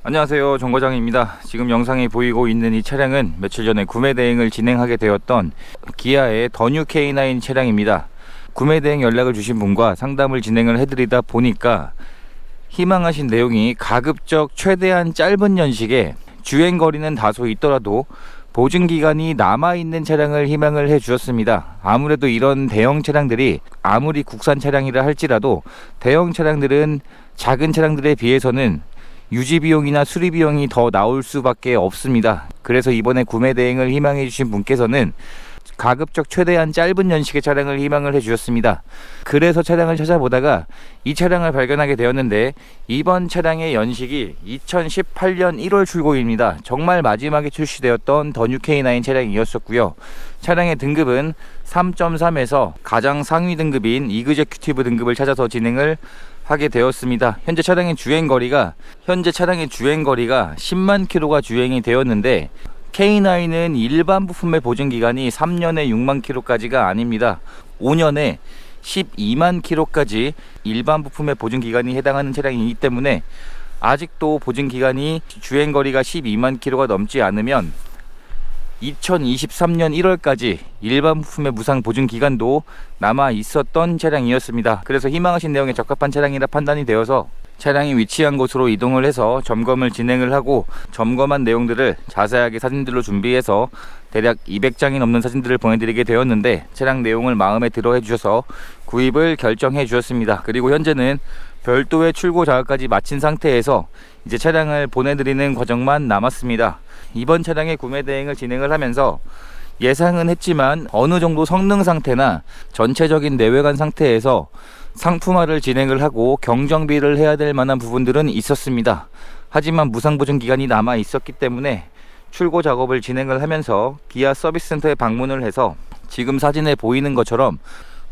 안녕하세요, 정거장입니다. 지금 영상에 보이고 있는 이 차량은 며칠 전에 구매 대행을 진행하게 되었던 기아의 더 뉴 K9 차량입니다. 구매 대행 연락을 주신 분과 상담을 진행을 해드리다 보니까 희망하신 내용이 가급적 최대한 짧은 연식에 주행거리는 다소 있더라도 보증기간이 남아있는 차량을 희망을 해 주셨습니다. 아무래도 이런 대형 차량들이 아무리 국산 차량이라 할지라도 대형 차량들은 작은 차량들에 비해서는 유지비용이나 수리비용이 더 나올 수밖에 없습니다. 그래서 이번에 구매 대행을 희망해 주신 분께서는 가급적 최대한 짧은 연식의 차량을 희망을 해 주셨습니다. 그래서 차량을 찾아보다가 이 차량을 발견하게 되었는데, 이번 차량의 연식이 2018년 1월 출고입니다. 정말 마지막에 출시되었던 더 뉴 K9 차량이었었고요. 차량의 등급은 3.3에서 가장 상위 등급인 이그제큐티브 등급을 찾아서 진행을 하게 되었습니다. 현재 차량의 주행거리가 10만 킬로가 주행이 되었는데, K9은 일반 부품의 보증기간이 3년에 6만 킬로까지가 아닙니다. 5년에 12만 킬로까지 일반 부품의 보증기간이 해당하는 차량이기 때문에 아직도 보증기간이 주행거리가 12만 킬로가 넘지 않으면 2023년 1월까지 일반 부품의 무상 보증 기간도 남아 있었던 차량이었습니다. 그래서 희망하신 내용에 적합한 차량이라 판단이 되어서 차량이 위치한 곳으로 이동을 해서 점검을 진행을 하고, 점검한 내용들을 자세하게 사진들로 준비해서 대략 200장이 넘는 사진들을 보내드리게 되었는데, 차량 내용을 마음에 들어 해주셔서 구입을 결정해 주셨습니다. 그리고 현재는 별도의 출고 작업까지 마친 상태에서 이제 차량을 보내드리는 과정만 남았습니다. 이번 차량의 구매 대행을 진행을 하면서 예상은 했지만 어느 정도 성능 상태나 전체적인 내외관 상태에서 상품화를 진행을 하고 경정비를 해야 될 만한 부분들은 있었습니다. 하지만 무상보증 기간이 남아 있었기 때문에 출고 작업을 진행을 하면서 기아 서비스센터에 방문을 해서 지금 사진에 보이는 것처럼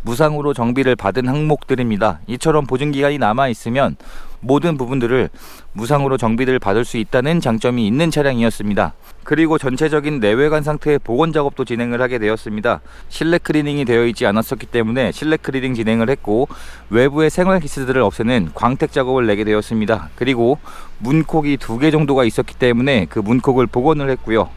무상으로 정비를 받은 항목들입니다. 이처럼 보증기간이 남아 있으면 모든 부분들을 무상으로 정비를 받을 수 있다는 장점이 있는 차량이었습니다. 그리고 전체적인 내외관 상태의 복원 작업도 진행을 하게 되었습니다. 실내 클리닝이 되어 있지 않았었기 때문에 실내 클리닝 진행을 했고, 외부의 생활 기스들을 없애는 광택 작업을 내게 되었습니다. 그리고 문콕이 2개 정도가 있었기 때문에 그 문콕을 복원을 했고요.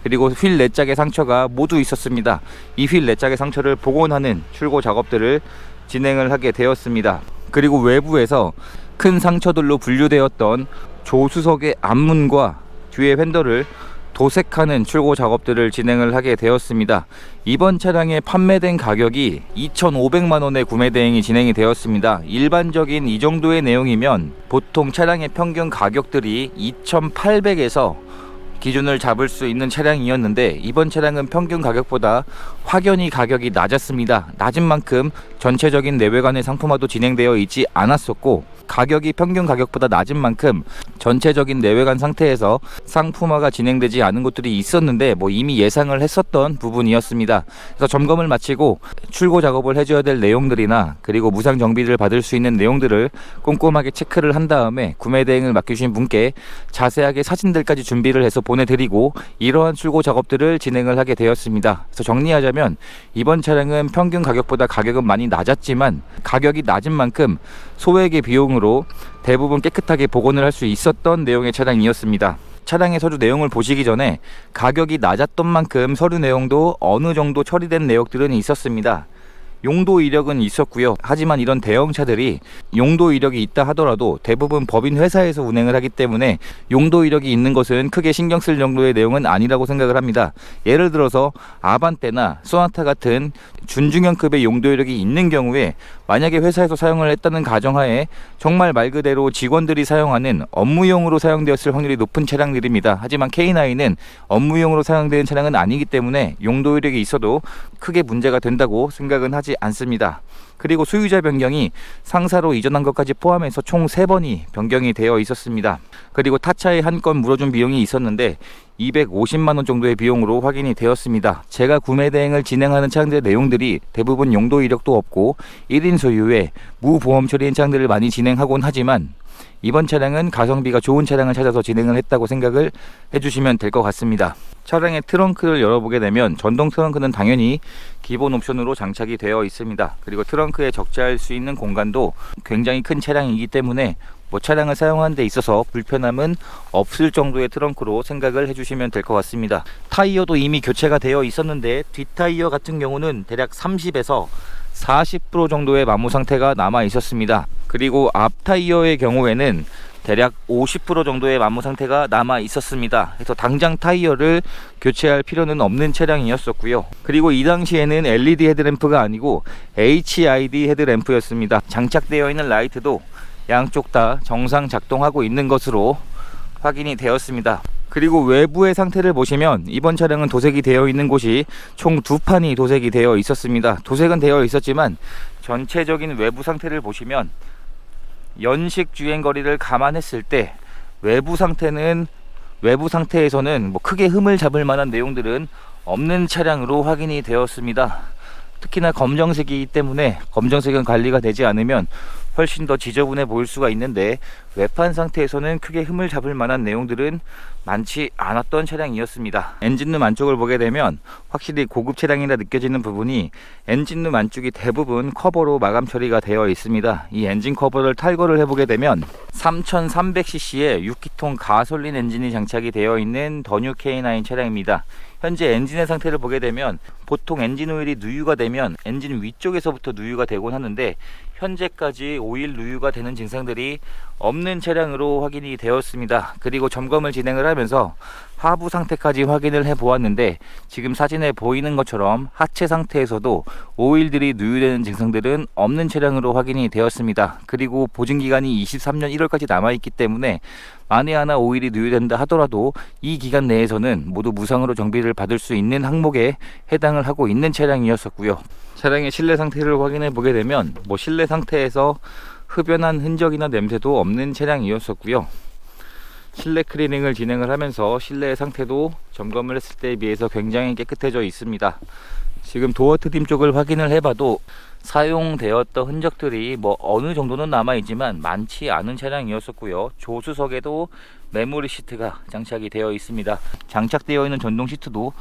그리고 휠 4짝의 상처가 모두 있었습니다. 이 휠 4짝의 상처를 복원하는 출고 작업들을 진행을 하게 되었습니다. 그리고 외부에서 큰 상처들로 분류되었던 조수석의 앞문과 뒤의 휀더를 도색하는 출고 작업들을 진행을 하게 되었습니다. 이번 차량의 판매된 가격이 2,500만원의 구매 대행이 진행이 되었습니다. 일반적인 이 정도의 내용이면 보통 차량의 평균 가격들이 2,800에서 기준을 잡을 수 있는 차량이었는데, 이번 차량은 평균 가격보다 확연히 가격이 낮았습니다. 낮은 만큼 전체적인 내외관의 상품화도 진행되어 있지 않았었고, 가격이 평균 가격보다 낮은 만큼 전체적인 내외관 상태에서 상품화가 진행되지 않은 곳들이 있었는데 이미 예상을 했었던 부분이었습니다. 그래서 점검을 마치고 출고 작업을 해줘야 될 내용들이나 그리고 무상 정비를 받을 수 있는 내용들을 꼼꼼하게 체크를 한 다음에 구매 대행을 맡기신 분께 자세하게 사진들까지 준비를 해서 보내드리고 이러한 출고 작업들을 진행을 하게 되었습니다. 그래서 정리하자면 이번 차량은 평균 가격보다 가격은 많이 낮았지만 가격이 낮은 만큼 소액의 비용으로 대부분 깨끗하게 복원을 할 수 있었던 내용의 차량이었습니다. 차량의 서류 내용을 보시기 전에 가격이 낮았던 만큼 서류 내용도 어느 정도 처리된 내역들은 있었습니다. 용도 이력은 있었고요. 하지만 이런 대형차들이 용도 이력이 있다 하더라도 대부분 법인 회사에서 운행을 하기 때문에 용도 이력이 있는 것은 크게 신경 쓸 정도의 내용은 아니라고 생각을 합니다. 예를 들어서 아반떼나 소나타 같은 준중형급의 용도 이력이 있는 경우에 만약에 회사에서 사용을 했다는 가정하에 정말 말 그대로 직원들이 사용하는 업무용으로 사용되었을 확률이 높은 차량들입니다. 하지만 K9은 업무용으로 사용되는 차량은 아니기 때문에 용도 이력이 있어도 크게 문제가 된다고 생각은 하지 않습니다. 그리고 소유자 변경이 상사로 이전한 것까지 포함해서 총 3번이 변경이 되어 있었습니다. 그리고 타차에 한 건 물어준 비용이 있었는데 250만원 정도의 비용으로 확인이 되었습니다. 제가 구매 대행을 진행하는 차량들의 내용들이 대부분 용도 이력도 없고 1인 소유의 무보험 처리인 차량들을 많이 진행하곤 하지만 이번 차량은 가성비가 좋은 차량을 찾아서 진행을 했다고 생각을 해주시면 될 것 같습니다. 차량의 트렁크를 열어보게 되면 전동 트렁크는 당연히 기본 옵션으로 장착이 되어 있습니다. 그리고 트렁크에 적재할 수 있는 공간도 굉장히 큰 차량이기 때문에 뭐 차량을 사용하는 데 있어서 불편함은 없을 정도의 트렁크로 생각을 해주시면 될 것 같습니다. 타이어도 이미 교체가 되어 있었는데 뒷타이어 같은 경우는 대략 30에서 40% 정도의 마모 상태가 남아 있었습니다. 그리고 앞 타이어의 경우에는 대략 50% 정도의 마모 상태가 남아 있었습니다. 그래서 당장 타이어를 교체할 필요는 없는 차량이었었고요. 그리고 이 당시에는 LED 헤드램프가 아니고 HID 헤드램프였습니다. 장착되어 있는 라이트도 양쪽 다 정상 작동하고 있는 것으로 확인이 되었습니다. 그리고 외부의 상태를 보시면 이번 차량은 도색이 되어 있는 곳이 총 2판이 도색이 되어 있었습니다. 도색은 되어 있었지만 전체적인 외부 상태를 보시면 연식 주행거리를 감안했을 때 외부 상태에서는 뭐 크게 흠을 잡을 만한 내용들은 없는 차량으로 확인이 되었습니다. 특히나 검정색이기 때문에 검정색은 관리가 되지 않으면 훨씬 더 지저분해 보일 수가 있는데 외판 상태에서는 크게 흠을 잡을 만한 내용들은 많지 않았던 차량이었습니다. 엔진룸 안쪽을 보게 되면 확실히 고급 차량이라 느껴지는 부분이 엔진룸 안쪽이 대부분 커버로 마감 처리가 되어 있습니다. 이 엔진 커버를 탈거를 해보게 되면 3300cc의 6기통 가솔린 엔진이 장착이 되어 있는 더 뉴 K9 차량입니다. 현재 엔진의 상태를 보게 되면 보통 엔진 오일이 누유가 되면 엔진 위쪽에서부터 누유가 되곤 하는데 현재까지 오일 누유가 되는 증상들이 없는 차량으로 확인이 되었습니다. 그리고 점검을 진행을 하면서 하부 상태까지 확인을 해 보았는데 지금 사진에 보이는 것처럼 하체 상태에서도 오일들이 누유되는 증상들은 없는 차량으로 확인이 되었습니다. 그리고 보증기간이 23년 1월까지 남아있기 때문에 만에 하나 오일이 누유된다 하더라도 이 기간 내에서는 모두 무상으로 정비를 받을 수 있는 항목에 해당을 하고 있는 차량이었었고요. 차량의 실내 상태를 확인해 보게 되면 뭐 실내 상태에서 흡연한 흔적이나 냄새도 없는 차량이었었고요. 실내 클리닝을 진행을 하면서 실내 상태도 점검을 했을 때에 비해서 굉장히 깨끗해져 있습니다. 지금 도어 트림 쪽을 확인을 해봐도 사용되었던 흔적들이 뭐 어느 정도는 남아있지만 많지 않은 차량이었었고요. 조수석에도 메모리 시트가 장착이 되어 있습니다. 장착되어 있는 전동 시트도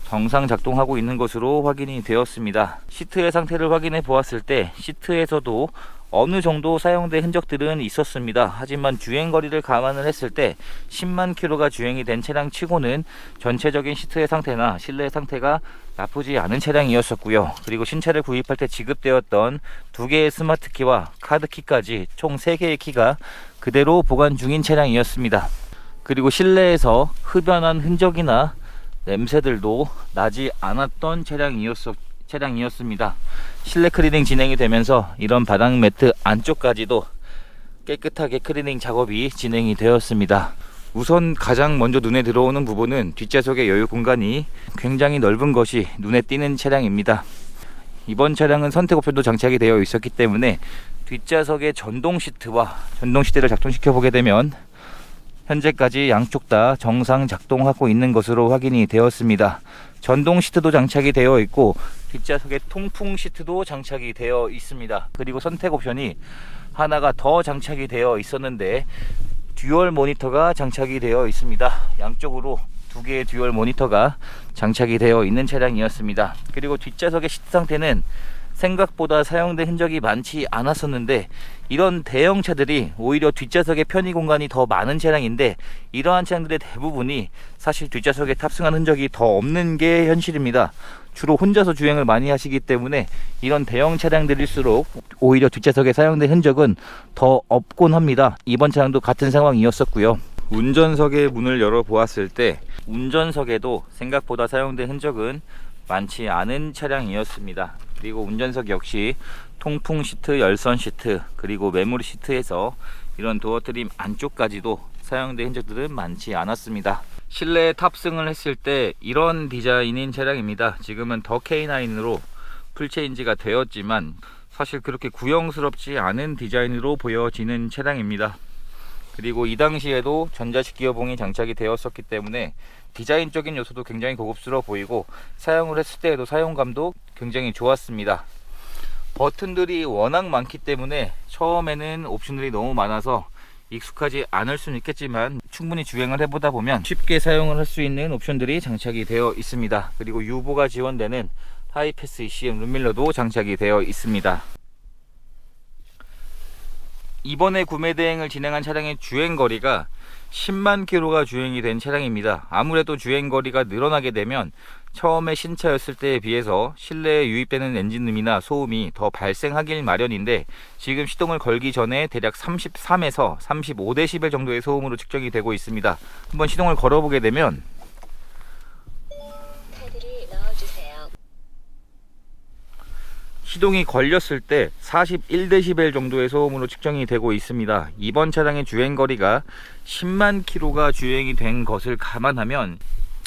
정상 작동하고 있는 것으로 확인이 되었습니다. 시트의 상태를 확인해 보았을 때 시트에서도 어느 정도 사용된 흔적들은 있었습니다. 하지만 주행거리를 감안을 했을 때 10만 킬로가 주행이 된 차량 치고는 전체적인 시트의 상태나 실내 상태가 나쁘지 않은 차량이었었고요. 그리고 신차를 구입할 때 지급되었던 2개의 스마트키와 카드키까지 총 3개의 키가 그대로 보관 중인 차량이었습니다. 그리고 실내에서 흡연한 흔적이나 냄새들도 나지 않았던 차량이었습니다. 실내 클리닝 진행이 되면서 이런 바닥 매트 안쪽까지도 깨끗하게 클리닝 작업이 진행이 되었습니다. 우선 가장 먼저 눈에 들어오는 부분은 뒷좌석의 여유 공간이 굉장히 넓은 것이 눈에 띄는 차량입니다. 이번 차량은 선택 옵션도 장착이 되어 있었기 때문에 뒷좌석의 전동 시트와 전동 시트를 작동시켜 보게 되면 현재까지 양쪽 다 정상 작동하고 있는 것으로 확인이 되었습니다. 전동 시트도 장착이 되어 있고 뒷좌석에 통풍 시트도 장착이 되어 있습니다. 그리고 선택 옵션이 하나가 더 장착이 되어 있었는데 듀얼 모니터가 장착이 되어 있습니다. 양쪽으로 2개의 듀얼 모니터가 장착이 되어 있는 차량이었습니다. 그리고 뒷좌석의 시트 상태는 생각보다 사용된 흔적이 많지 않았었는데 이런 대형차들이 오히려 뒷좌석에 편의 공간이 더 많은 차량인데 이러한 차량들의 대부분이 사실 뒷좌석에 탑승한 흔적이 더 없는 게 현실입니다. 주로 혼자서 주행을 많이 하시기 때문에 이런 대형 차량들일수록 오히려 뒷좌석에 사용된 흔적은 더 없곤 합니다. 이번 차량도 같은 상황이었었고요. 운전석의 문을 열어 보았을 때 운전석에도 생각보다 사용된 흔적은 많지 않은 차량이었습니다. 그리고 운전석 역시 통풍 시트, 열선 시트, 그리고 메모리 시트에서 이런 도어 트림 안쪽까지도 사용된 흔적들은 많지 않았습니다. 실내에 탑승을 했을 때 이런 디자인인 차량입니다. 지금은 더 K9으로 풀체인지가 되었지만 사실 그렇게 구형스럽지 않은 디자인으로 보여지는 차량입니다. 그리고 이 당시에도 전자식 기어봉이 장착이 되었었기 때문에 디자인적인 요소도 굉장히 고급스러워 보이고 사용을 했을 때에도 사용감도 굉장히 좋았습니다. 버튼들이 워낙 많기 때문에 처음에는 옵션들이 너무 많아서 익숙하지 않을 수는 있겠지만 충분히 주행을 해보다 보면 쉽게 사용을 할 수 있는 옵션들이 장착이 되어 있습니다. 그리고 유보가 지원되는 하이패스 ECM 룸밀러도 장착이 되어 있습니다. 이번에 구매 대행을 진행한 차량의 주행거리가 10만 킬로가 주행이 된 차량입니다. 아무래도 주행거리가 늘어나게 되면 처음에 신차였을 때에 비해서 실내에 유입되는 엔진음이나 소음이 더 발생하길 마련인데, 지금 시동을 걸기 전에 대략 33에서 35dB 정도의 소음으로 측정이 되고 있습니다. 한번 시동을 걸어보게 되면 카드를 넣어주세요. 시동이 걸렸을 때 41dB 정도의 소음으로 측정이 되고 있습니다. 이번 차량의 주행거리가 10만 킬로가 주행이 된 것을 감안하면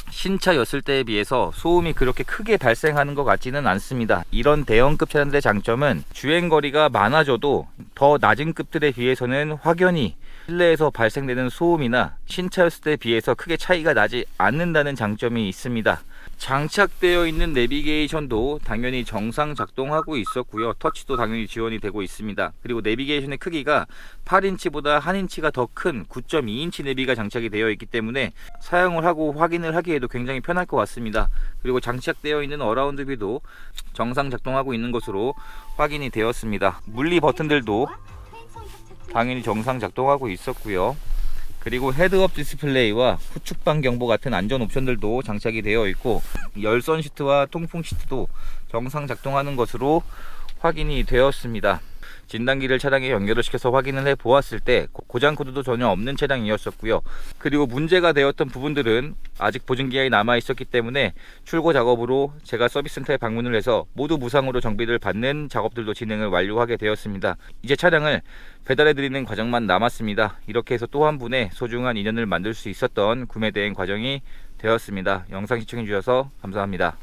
신차였을 때에 비해서 소음이 그렇게 크게 발생하는 것 같지는 않습니다. 이런 대형급 차량들의 장점은 주행거리가 많아져도 더 낮은 급들에 비해서는 확연히 실내에서 발생되는 소음이나 신차였을 때에 비해서 크게 차이가 나지 않는다는 장점이 있습니다. 장착되어 있는 내비게이션도 당연히 정상 작동하고 있었고요. 터치도 당연히 지원이 되고 있습니다. 그리고 내비게이션의 크기가 8인치보다 1인치가 더 큰 9.2인치 내비가 장착이 되어 있기 때문에 사용을 하고 확인을 하기에도 굉장히 편할 것 같습니다. 그리고 장착되어 있는 어라운드 뷰도 정상 작동하고 있는 것으로 확인이 되었습니다. 물리 버튼들도 당연히 정상 작동하고 있었고요. 그리고 헤드업 디스플레이와 후측방 경보 같은 안전 옵션들도 장착이 되어 있고, 열선 시트와 통풍 시트도 정상 작동하는 것으로 확인이 되었습니다. 진단기를 차량에 연결을 시켜서 확인을 해 보았을 때 고장 코드도 전혀 없는 차량이었었고요. 그리고 문제가 되었던 부분들은 아직 보증기한이 남아 있었기 때문에 출고 작업으로 제가 서비스센터에 방문을 해서 모두 무상으로 정비를 받는 작업들도 진행을 완료하게 되었습니다. 이제 차량을 배달해 드리는 과정만 남았습니다. 이렇게 해서 또 한 분의 소중한 인연을 만들 수 있었던 구매 대행 과정이 되었습니다. 영상 시청해 주셔서 감사합니다.